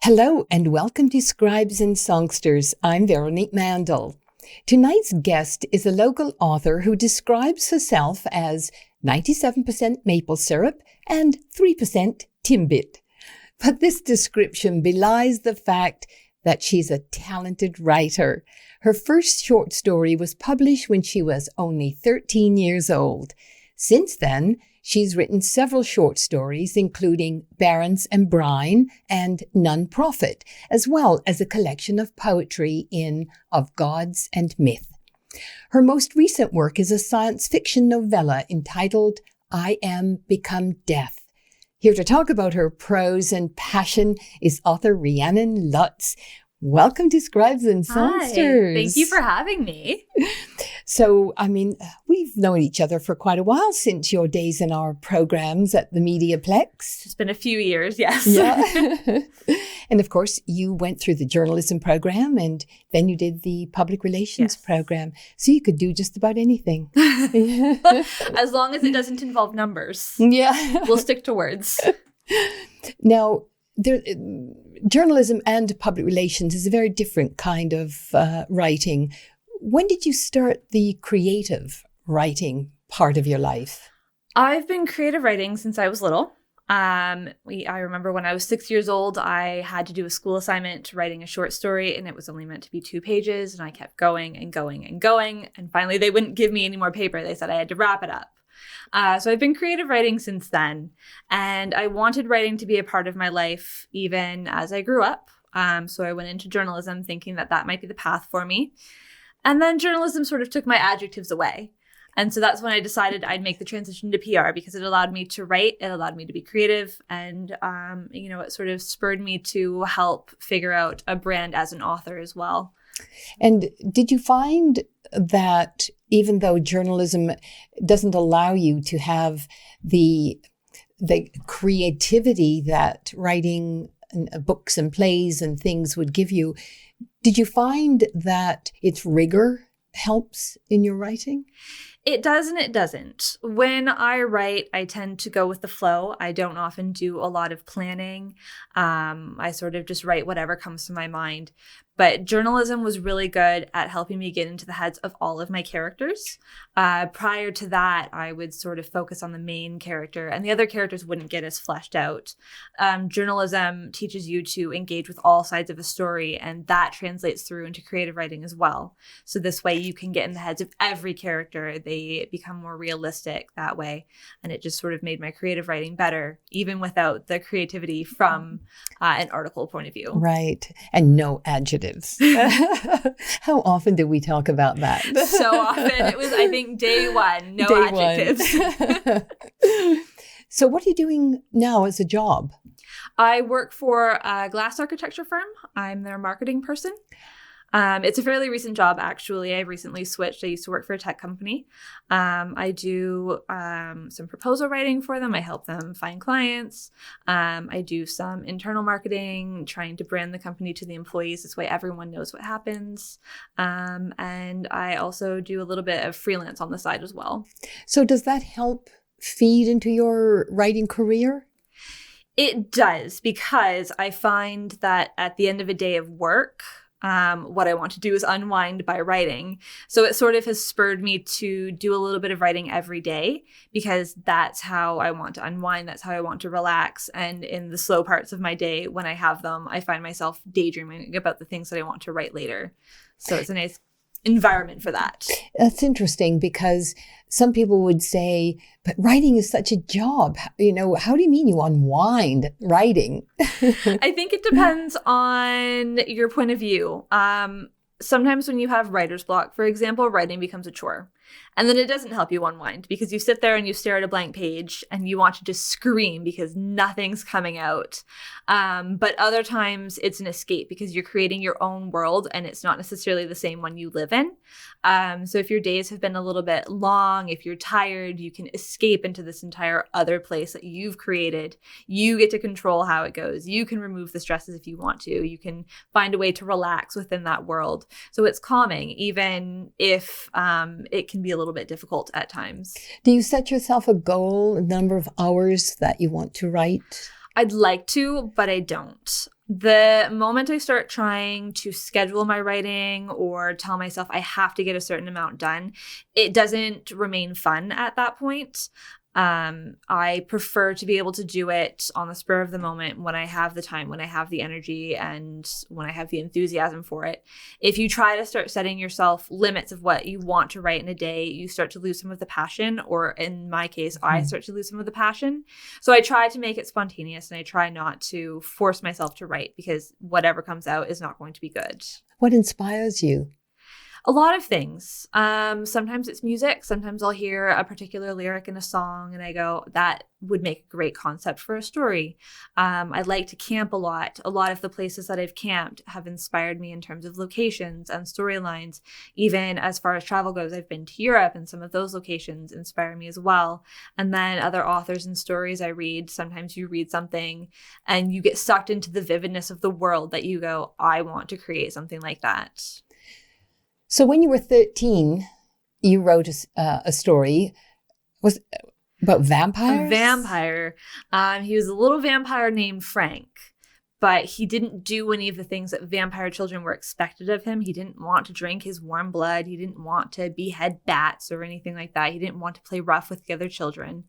Hello and welcome to Scribes and Songsters. I'm Veronique Mandel. Tonight's guest is a local author who describes herself as 97% maple syrup and 3% Timbit. But this description belies the fact that she's a talented writer. Her first short story was published when she was only 13 years old. Since then, she's written several short stories, including Barons and Brine and Non-Profit, as well as a collection of poetry in Of Gods and Myth. Her most recent work is a science fiction novella entitled I Am Become Death. Here to talk about her prose and passion is author Rhiannon Lotze. Welcome to Scribes and Songsters. Hi, thank you for having me. So, we've known each other for quite a while since your days in our programs at the Mediaplex. It's been a few years, yes. Yeah. And of course, you went through the journalism program and then you did the public relations program. So you could do just about anything. As long as it doesn't involve numbers. Yeah. We'll stick to words. Now, journalism and public relations is a very different kind of writing. When did you start the creative writing part of your life? I've been creative writing since I was little. I remember when I was 6 years old, I had to do a school assignment writing a short story, and it was only meant to be 2 pages, and I kept going and going and going, and finally they wouldn't give me any more paper. They said I had to wrap it up. So I've been creative writing since then, and I wanted writing to be a part of my life even as I grew up. So I went into journalism thinking that that might be the path for me. And then journalism sort of took my adjectives away. And so that's when I decided I'd make the transition to PR because it allowed me to write, it allowed me to be creative, and it sort of spurred me to help figure out a brand as an author as well. And did you find that even though journalism doesn't allow you to have the creativity that writing books and plays and things would give you, did you find that its rigor helps in your writing? It does and it doesn't. When I write, I tend to go with the flow. I don't often do a lot of planning. I sort of just write whatever comes to my mind. But journalism was really good at helping me get into the heads of all of my characters. Prior to that, I would sort of focus on the main character, and the other characters wouldn't get as fleshed out. Journalism teaches you to engage with all sides of a story, and that translates through into creative writing as well. So this way you can get in the heads of every character. They become more realistic that way. And it just sort of made my creative writing better, even without the creativity from an article point of view. Right. And no adjectives. How often did we talk about that? So often. It was, I think, day one, no adjectives. So what are you doing now as a job? I work for a glass architecture firm. I'm their marketing person. It's a fairly recent job, actually. I recently switched. I used to work for a tech company. I do some proposal writing for them. I help them find clients. I do some internal marketing, trying to brand the company to the employees. This way everyone knows what happens. And I also do a little bit of freelance on the side as well. So does that help feed into your writing career? It does, because I find that at the end of a day of work, what I want to do is unwind by writing. So it sort of has spurred me to do a little bit of writing every day because that's how I want to unwind. That's how I want to relax. And in the slow parts of my day, when I have them, I find myself daydreaming about the things that I want to write later. So it's a nice environment for that. That's interesting because some people would say, but writing is such a job. How do you mean you unwind writing? I think it depends on your point of view. Sometimes when you have writer's block, for example, writing becomes a chore. And then it doesn't help you unwind because you sit there and you stare at a blank page and you want to just scream because nothing's coming out. But other times it's an escape because you're creating your own world and it's not necessarily the same one you live in. So if your days have been a little bit long, if you're tired, you can escape into this entire other place that you've created. You get to control how it goes. You can remove the stresses if you want to. You can find a way to relax within that world. So it's calming, even if it can be a little bit difficult at times. Do you set yourself a goal, a number of hours that you want to write? I'd like to, but I don't. The moment I start trying to schedule my writing or tell myself I have to get a certain amount done, it doesn't remain fun at that point. I prefer to be able to do it on the spur of the moment when I have the time, when I have the energy, and when I have the enthusiasm for it. If you try to start setting yourself limits of what you want to write in a day, you start to lose some of the passion, or in my case, I start to lose some of the passion. So I try to make it spontaneous, and I try not to force myself to write, because whatever comes out is not going to be good. What inspires you? A lot of things. Sometimes it's music. Sometimes I'll hear a particular lyric in a song and I go, that would make a great concept for a story. I like to camp a lot. A lot of the places that I've camped have inspired me in terms of locations and storylines. Even as far as travel goes, I've been to Europe, and some of those locations inspire me as well. And then other authors and stories I read, sometimes you read something and you get sucked into the vividness of the world that you go, I want to create something like that. So when you were 13, you wrote a story. Was it about vampires? A vampire. He was a little vampire named Frank, but he didn't do any of the things that vampire children were expected of him. He didn't want to drink his warm blood. He didn't want to behead bats or anything like that. He didn't want to play rough with the other children.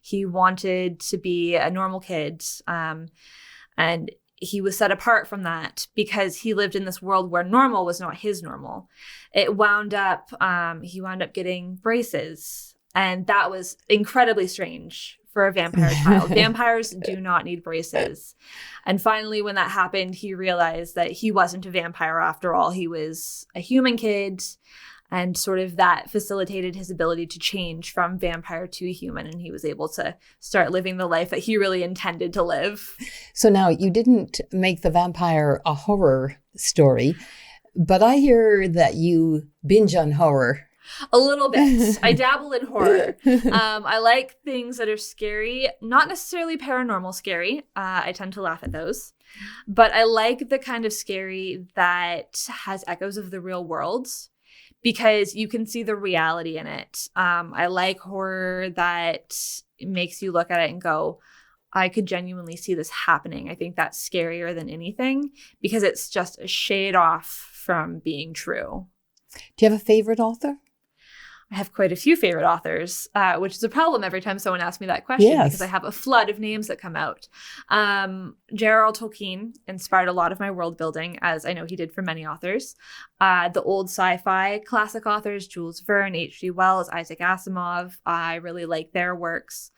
He wanted to be a normal kid. And he was set apart from that because he lived in this world where normal was not his normal. He wound up getting braces, and that was incredibly strange for a vampire child. Vampires do not need braces. And finally, when that happened, he realized that he wasn't a vampire after all. He was a human kid. And sort of that facilitated his ability to change from vampire to human. And he was able to start living the life that he really intended to live. So now you didn't make the vampire a horror story, but I hear that you binge on horror. A little bit. I dabble in horror. I like things that are scary, not necessarily paranormal scary. I tend to laugh at those. But I like the kind of scary that has echoes of the real world, because you can see the reality in it. I like horror that makes you look at it and go, I could genuinely see this happening. I think that's scarier than anything, because it's just a shade off from being true. Do you have a favorite author? I have quite a few favorite authors, which is a problem every time someone asks me that question, because I have a flood of names that come out. J.R.R. Tolkien inspired a lot of my world building, as I know he did for many authors. The old sci-fi classic authors, Jules Verne, H.G. Wells, Isaac Asimov, I really like their works.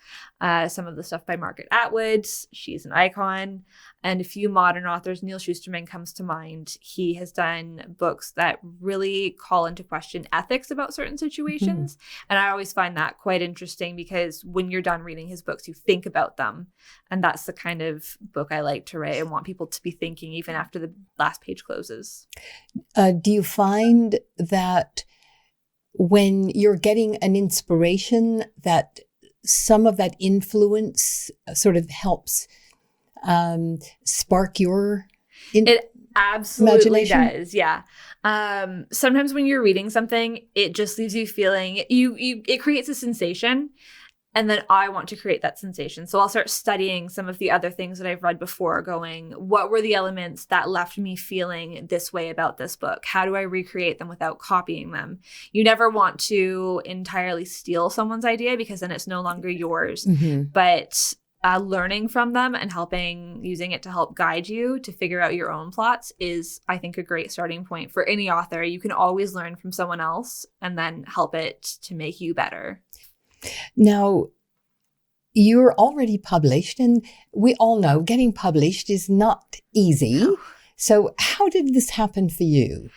Some of the stuff by Margaret Atwood, she's an icon. And a few modern authors, Neil Shusterman comes to mind. He has done books that really call into question ethics about certain situations. Mm-hmm. And I always find that quite interesting, because when you're done reading his books, you think about them. And that's the kind of book I like to write and want people to be thinking even after the last page closes. Do you find that when you're getting an inspiration, that some of that influence sort of helps spark your it absolutely does, yeah. Sometimes when you're reading something, it just leaves you feeling it creates a sensation, and then I want to create that sensation. So I'll start studying some of the other things that I've read before, going, what were the elements that left me feeling this way about this book? How do I recreate them without copying them? You never want to entirely steal someone's idea, because then it's no longer yours. Mm-hmm. But learning from them and using it to help guide you to figure out your own plots is, I think, a great starting point for any author. You can always learn from someone else and then help it to make you better. Now, you're already published, and we all know getting published is not easy. No. So how did this happen for you?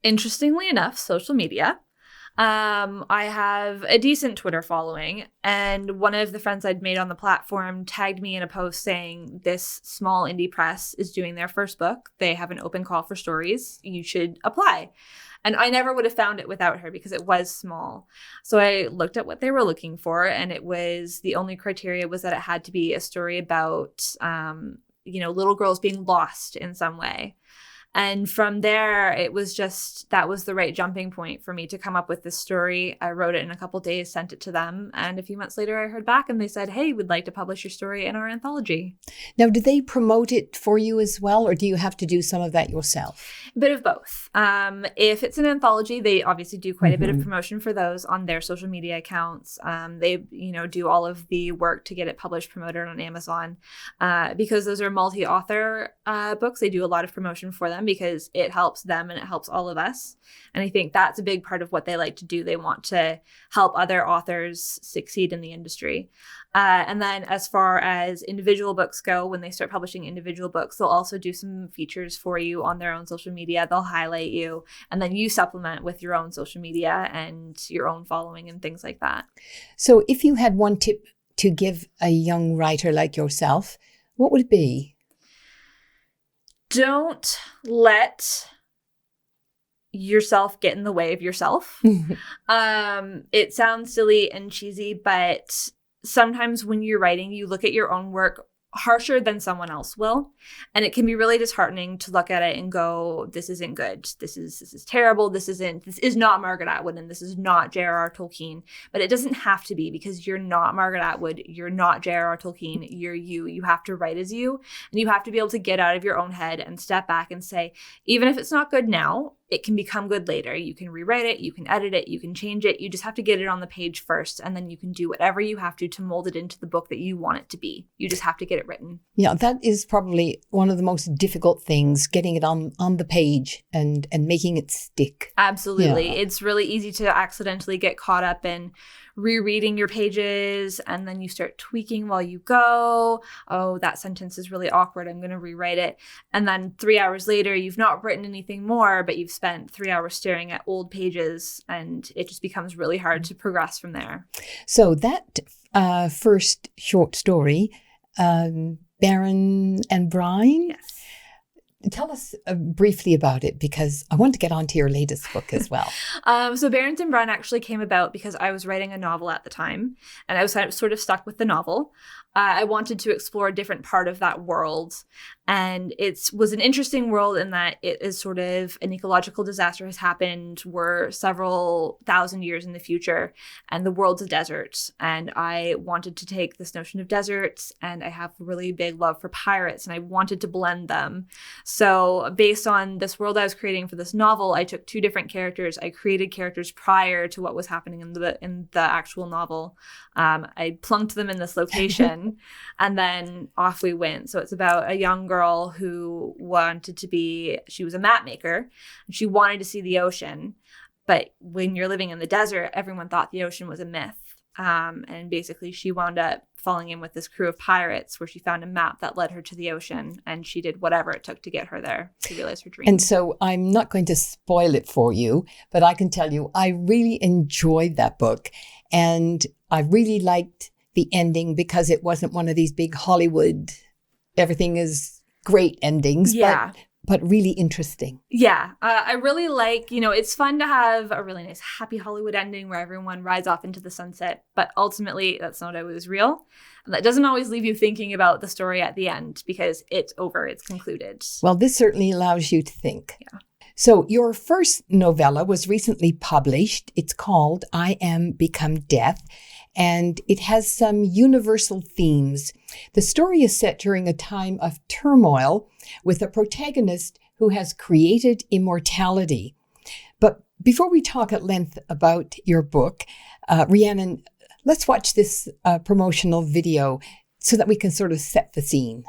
Interestingly enough, social media. I have a decent Twitter following, and one of the friends I'd made on the platform tagged me in a post saying, this small indie press is doing their first book. They have an open call for stories. You should apply. And I never would have found it without her, because it was small. So I looked at what they were looking for, and the only criteria was that it had to be a story about, little girls being lost in some way. And from there, it was just, that was the right jumping point for me to come up with this story. I wrote it in a couple days, sent it to them. And a few months later, I heard back and they said, hey, we'd like to publish your story in our anthology. Now, do they promote it for you as well, or do you have to do some of that yourself? A bit of both. If it's an anthology, they obviously do quite a bit of promotion for those on their social media accounts. They, do all of the work to get it published, promoted on Amazon. Because those are multi-author books, they do a lot of promotion for them because it helps them and it helps all of us. And I think that's a big part of what they like to do. They want to help other authors succeed in the industry. And then as far as individual books go, when they start publishing individual books, they'll also do some features for you on their own social media. They'll highlight you, and then you supplement with your own social media and your own following and things like that. So if you had one tip to give a young writer like yourself, what would it be? Don't let yourself get in the way of yourself. It sounds silly and cheesy, but sometimes when you're writing, you look at your own work harsher than someone else will. And it can be really disheartening to look at it and go, this isn't good. This is terrible. This is not Margaret Atwood, and this is not J.R.R. Tolkien. But it doesn't have to be, because you're not Margaret Atwood. You're not J.R.R. Tolkien. You're you. You have to write as you, and you have to be able to get out of your own head and step back and say, even if it's not good now, it can become good later. You can rewrite it, you can edit it, you can change it. You just have to get it on the page first, and then you can do whatever you have to mold it into the book that you want it to be. You just have to get it written. Yeah, that is probably one of the most difficult things, getting it on the page and making it stick. Absolutely. Yeah. It's really easy to accidentally get caught up in rereading your pages, and then you start tweaking while you go. Oh, that sentence is really awkward. I'm going to rewrite it. And then 3 hours later, you've not written anything more, but you've spent 3 hours staring at old pages, and it just becomes really hard to progress from there. So that first short story, Baron and Brine. Yes. Tell us briefly about it, because I want to get onto your latest book as well. So Barons and Brine actually came about because I was writing a novel at the time, and I was sort of stuck with the novel. I wanted to explore a different part of that world, and it was an interesting world in that it is sort of an ecological disaster has happened. We're several thousand years in the future, and the world's a desert. And I wanted to take this notion of deserts, and I have a really big love for pirates, and I wanted to blend them. So based on this world I was creating for this novel, I took two different characters. I created characters prior to what was happening in the actual novel. I plunked them in this location. And then off we went. So it's about a young girl who she was a map maker, and she wanted to see the ocean. But when you're living in the desert, everyone thought the ocean was a myth. And basically she wound up falling in with this crew of pirates, where she found a map that led her to the ocean, and she did whatever it took to get her there to realize her dream. And so I'm not going to spoil it for you, but I can tell you I really enjoyed that book, and I really liked the ending, because it wasn't one of these big Hollywood, everything is great endings, yeah. but really interesting. Yeah. I really like, it's fun to have a really nice, happy Hollywood ending where everyone rides off into the sunset, but ultimately that's not always real. And that doesn't always leave you thinking about the story at the end, because it's over, it's concluded. Well, this certainly allows you to think. Yeah. So your first novella was recently published. It's called I Am Become Death, and it has some universal themes. The story is set during a time of turmoil with a protagonist who has created immortality. But before we talk at length about your book, Rhiannon, let's watch this promotional video so that we can sort of set the scene.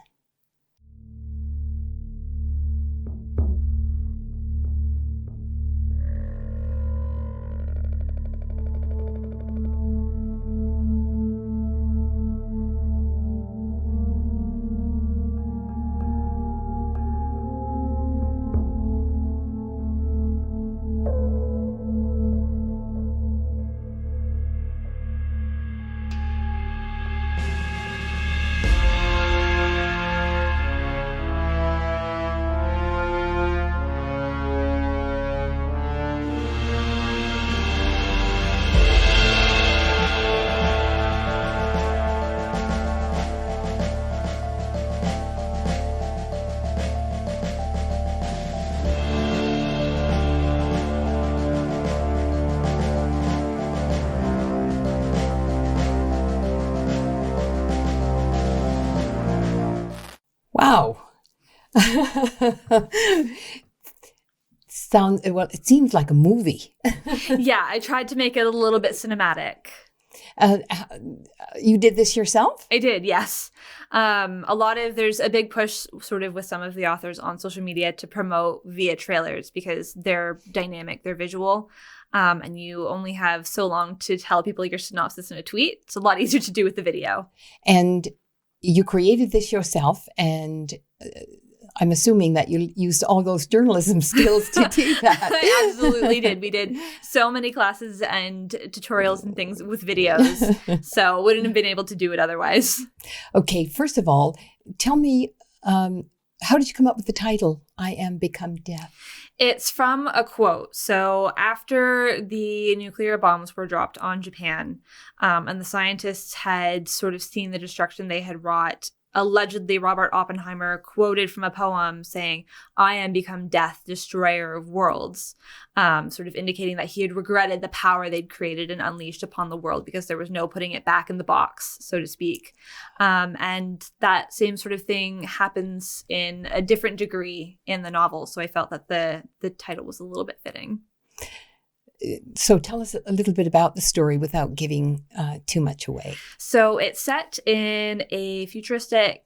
Well, it seems like a movie. Yeah, I tried to make it a little bit cinematic. You did this yourself? I did, yes. There's a big push sort of with some of the authors on social media to promote via trailers because they're dynamic, they're visual, and you only have so long to tell people your synopsis in a tweet. It's a lot easier to do with the video. And you created this yourself, and I'm assuming that you used all those journalism skills to do that. I absolutely did. We did so many classes and tutorials and things with videos, so wouldn't have been able to do it otherwise. Okay, first of all, tell me, how did you come up with the title, I Am Become Death? It's from a quote. So after the nuclear bombs were dropped on Japan, and the scientists had sort of seen the destruction they had wrought, allegedly Robert Oppenheimer quoted from a poem saying, I am become death, destroyer of worlds, sort of indicating that he had regretted the power they'd created and unleashed upon the world because there was no putting it back in the box, so to speak. And that same sort of thing happens in a different degree in the novel. So I felt that the title was a little bit fitting. So tell us a little bit about the story without giving too much away. So it's set in a futuristic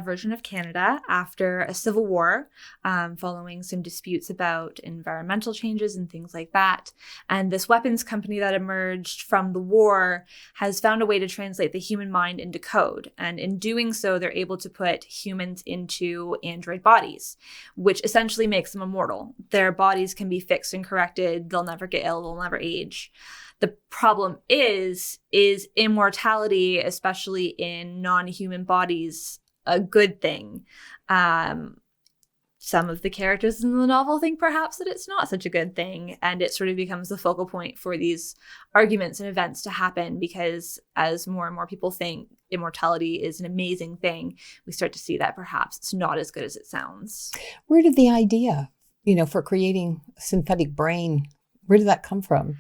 version of Canada after a civil war, following some disputes about environmental changes and things like that. And this weapons company that emerged from the war has found a way to translate the human mind into code. And in doing so, they're able to put humans into android bodies, which essentially makes them immortal. Their bodies can be fixed and corrected. They'll never get ill. They'll never age. The problem is immortality, especially in non-human bodies, a good thing. Some of the characters in the novel think perhaps that it's not such a good thing, and it sort of becomes the focal point for these arguments and events to happen, because as more and more people think immortality is an amazing thing, we start to see that perhaps it's not as good as it sounds. Where did the idea, for creating a synthetic brain, where did that come from?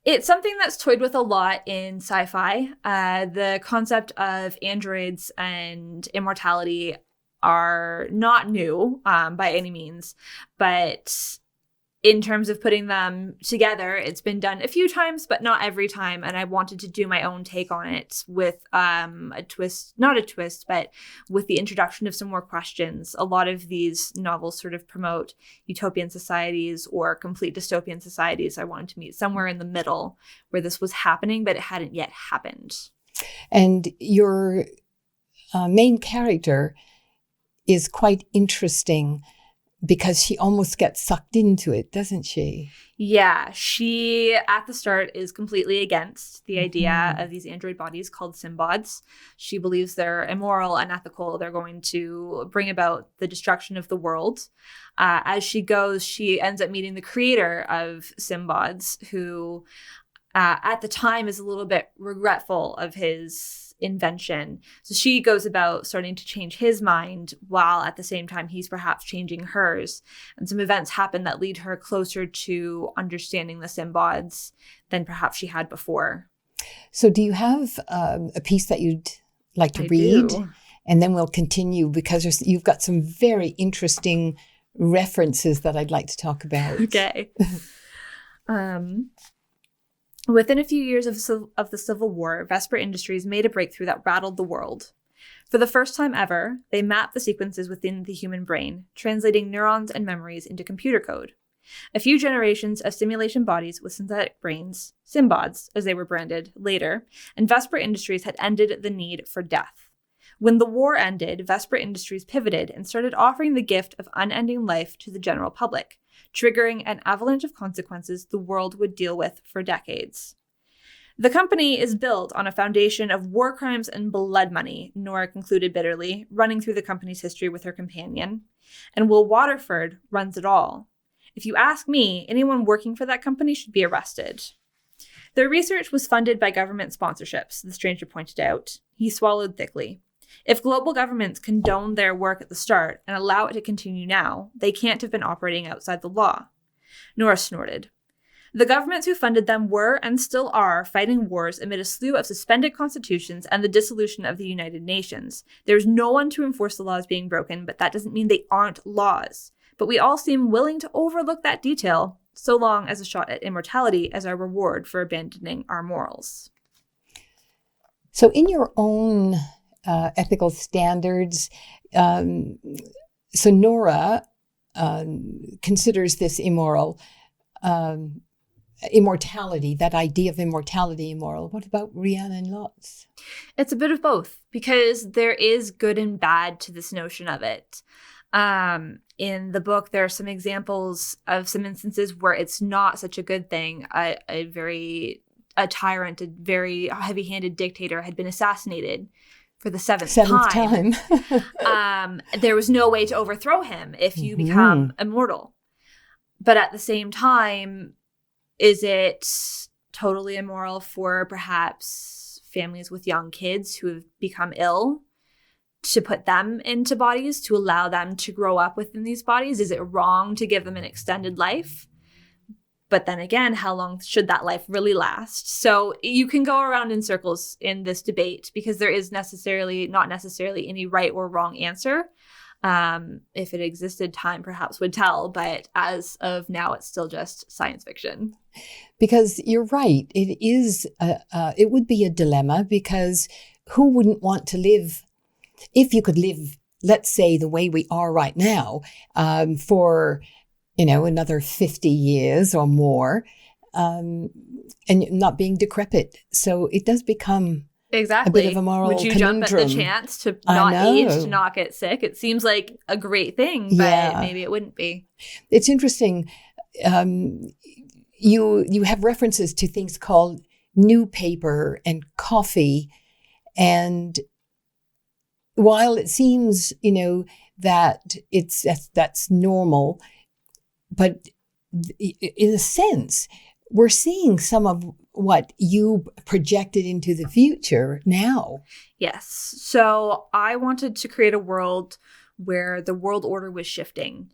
It's something that's toyed with a lot in sci-fi. The concept of androids and immortality are not new by any means, but in terms of putting them together, it's been done a few times, but not every time. And I wanted to do my own take on it with but with the introduction of some more questions. A lot of these novels sort of promote utopian societies or complete dystopian societies. I wanted to meet somewhere in the middle where this was happening, but it hadn't yet happened. And your main character is quite interesting, because she almost gets sucked into it, doesn't she? Yeah, she at the start is completely against the idea of these android bodies called symbods. She believes they're immoral, unethical. They're going to bring about the destruction of the world. As she goes, she ends up meeting the creator of symbods, who at the time is a little bit regretful of his invention. So she goes about starting to change his mind while at the same time he's perhaps changing hers. And some events happen that lead her closer to understanding the symbods than perhaps she had before. So do you have a piece that you'd like to read? Do. And then we'll continue, because you've got some very interesting references that I'd like to talk about. Okay. Within a few years of the Civil War, Vesper Industries made a breakthrough that rattled the world. For the first time ever, they mapped the sequences within the human brain, translating neurons and memories into computer code. A few generations of simulation bodies with synthetic brains, symbods as they were branded, later, and Vesper Industries had ended the need for death. When the war ended, Vesper Industries pivoted and started offering the gift of unending life to the general public, triggering an avalanche of consequences the world would deal with for decades. The company is built on a foundation of war crimes and blood money, Nora concluded bitterly, running through the company's history with her companion. And Will Waterford runs it all. If you ask me, anyone working for that company should be arrested. Their research was funded by government sponsorships, the stranger pointed out. He swallowed thickly. If global governments condone their work at the start and allow it to continue now, they can't have been operating outside the law. Nora snorted. The governments who funded them were and still are fighting wars amid a slew of suspended constitutions and the dissolution of the United Nations. There's no one to enforce the laws being broken, but that doesn't mean they aren't laws. But we all seem willing to overlook that detail, so long as a shot at immortality as our reward for abandoning our morals. So in your own ethical standards, Sonora considers this immortality, that idea of immortality immoral. What about Rhiannon Lotze? It's a bit of both, because there is good and bad to this notion of it. In the book, there are some examples of some instances where it's not such a good thing. A tyrant, a very heavy-handed dictator had been assassinated for the seventh time. There was no way to overthrow him if you become immortal. But at the same time, is it totally immoral for perhaps families with young kids who have become ill to put them into bodies, to allow them to grow up within these bodies? Is it wrong to give them an extended life? But then again, how long should that life really last? So you can go around in circles in this debate, because there is not necessarily any right or wrong answer. If it existed, time perhaps would tell. But as of now, it's still just science fiction. Because you're right. It would be a dilemma, because who wouldn't want to live, if you could live, let's say, the way we are right now, for another 50 years or more, and not being decrepit. So it does become a bit of a moral Would you conundrum. jump at the chance to not age, to not get sick? It seems like a great thing, but maybe it wouldn't be. It's interesting. You have references to things called new paper and coffee. And while it seems, that that's normal, but in a sense, we're seeing some of what you projected into the future now. Yes. So I wanted to create a world where the world order was shifting.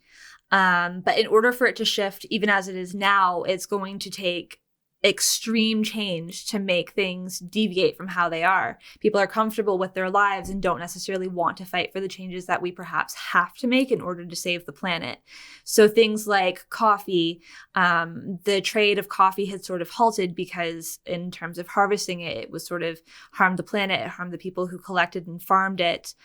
But in order for it to shift, even as it is now, it's going to take extreme change to make things deviate from how they are. People are comfortable with their lives and don't necessarily want to fight for the changes that we perhaps have to make in order to save the planet. So things like coffee, the trade of coffee had sort of halted because in terms of harvesting it, it was sort of harmed the planet, it harmed the people who collected and farmed it.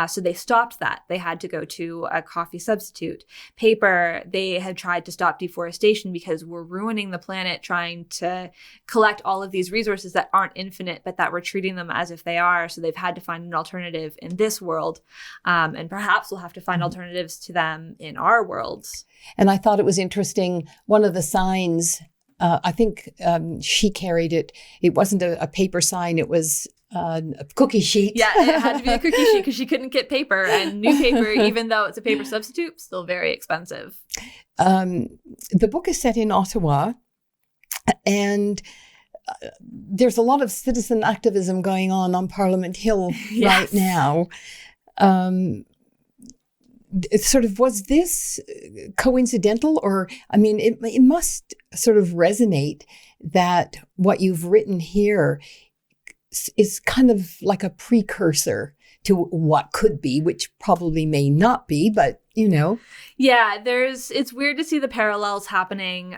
So they stopped that. They had to go to a coffee substitute. Paper, they had tried to stop deforestation because we're ruining the planet trying to collect all of these resources that aren't infinite, but that we're treating them as if they are. So they've had to find an alternative in this world. And perhaps we'll have to find alternatives to them in our worlds. And I thought it was interesting. One of the signs, I think she carried it. It wasn't a paper sign. It was a cookie sheet. Yeah, it had to be a cookie sheet because she couldn't get paper. And new paper, even though it's a paper substitute, still very expensive. The book is set in Ottawa. And there's a lot of citizen activism going on Parliament Hill right now. Was this coincidental? Or, it must sort of resonate that what you've written here is kind of like a precursor to what could be, which probably may not be, but, Yeah, it's weird to see the parallels happening.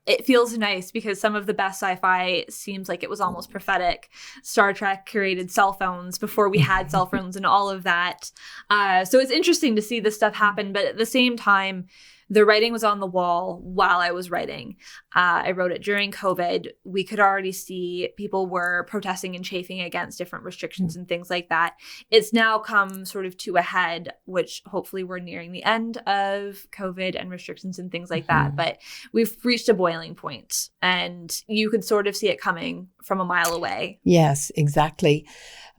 It feels nice because some of the best sci-fi seems like it was almost prophetic. Star Trek created cell phones before we had cell phones and all of that. So it's interesting to see this stuff happen. But at the same time, the writing was on the wall while I was writing. I wrote it during COVID. We could already see people were protesting and chafing against different restrictions and things like that. It's now come sort of to a head, which hopefully we're nearing the end of COVID and restrictions and things like that. But we've reached a boiling point and you could sort of see it coming from a mile away. Yes, exactly.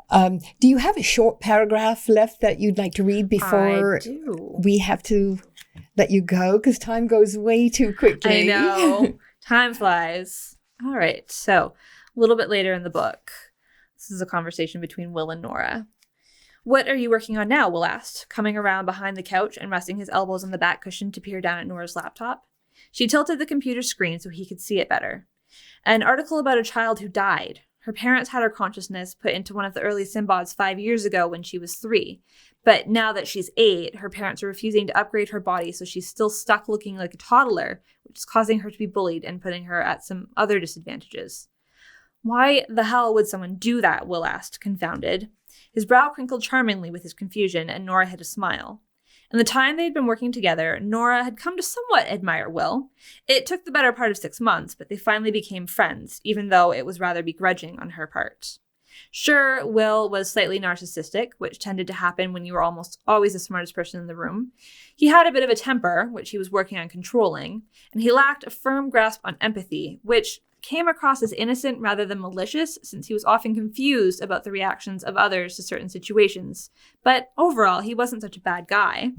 Do you have a short paragraph left that you'd like to read before we have to let you go? Because time goes way too quickly. I know. Time flies. All right. So a little bit later in the book, this is a conversation between Will and Nora. What are you working on now? Will asked, coming around behind the couch and resting his elbows on the back cushion to peer down at Nora's laptop. She tilted the computer screen so he could see it better. An article about a child who died. Her parents had her consciousness put into one of the early Simbods 5 years ago when she was 3. But now that she's 8, her parents are refusing to upgrade her body, so she's still stuck looking like a toddler, which is causing her to be bullied and putting her at some other disadvantages. Why the hell would someone do that? Will asked, confounded. His brow crinkled charmingly with his confusion, and Nora hid a smile. In the time they had been working together, Nora had come to somewhat admire Will. It took the better part of 6 months, but they finally became friends, even though it was rather begrudging on her part. Sure, Will was slightly narcissistic, which tended to happen when you were almost always the smartest person in the room. He had a bit of a temper, which he was working on controlling, and he lacked a firm grasp on empathy, which came across as innocent rather than malicious, since he was often confused about the reactions of others to certain situations. But overall, he wasn't such a bad guy.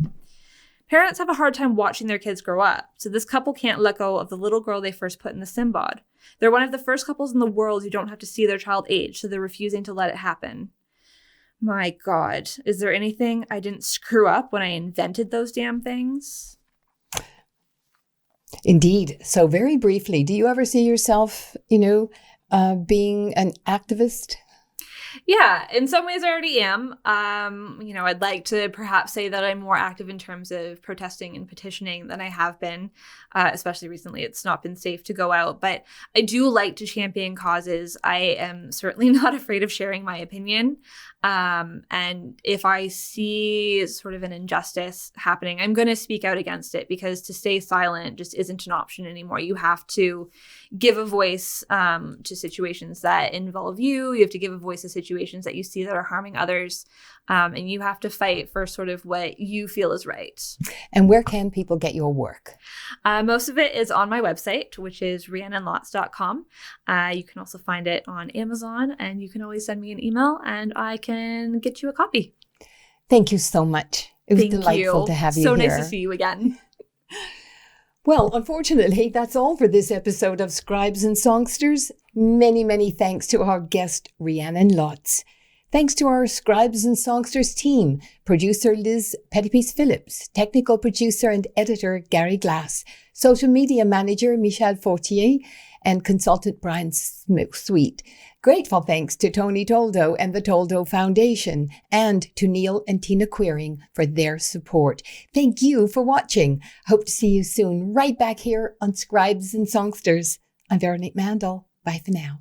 Parents have a hard time watching their kids grow up, so this couple can't let go of the little girl they first put in the Simbod. They're one of the first couples in the world who don't have to see their child age, so they're refusing to let it happen. My God, is there anything I didn't screw up when I invented those damn things? Indeed. So very briefly, do you ever see yourself, being an activist? Yeah, in some ways I already am. I'd like to perhaps say that I'm more active in terms of protesting and petitioning than I have been, especially recently. It's not been safe to go out, but I do like to champion causes. I am certainly not afraid of sharing my opinion. And if I see sort of an injustice happening, I'm going to speak out against it, because to stay silent just isn't an option anymore. You have to give a voice to situations that involve you. You have to give a voice to situations that you see that are harming others. And you have to fight for sort of what you feel is right. And where can people get your work? Most of it is on my website, which is rhiannonlotze.com. You can also find it on Amazon, and you can always send me an email and I can get you a copy. Thank you so much. It was Thank delightful you. to have you so here. Nice to see you again. Well, unfortunately, that's all for this episode of Scribes and Songsters. Many, many thanks to our guest, Rhiannon Lotze. Thanks to our Scribes and Songsters team, producer Liz Pettipies-Phillips, technical producer and editor Gary Glass, social media manager Michelle Fortier, and consultant Brian Sweet. Grateful thanks to Tony Toldo and the Toldo Foundation, and to Neil and Tina Queering for their support. Thank you for watching. Hope to see you soon, right back here on Scribes and Songsters. I'm Veronique Mandel. Bye for now.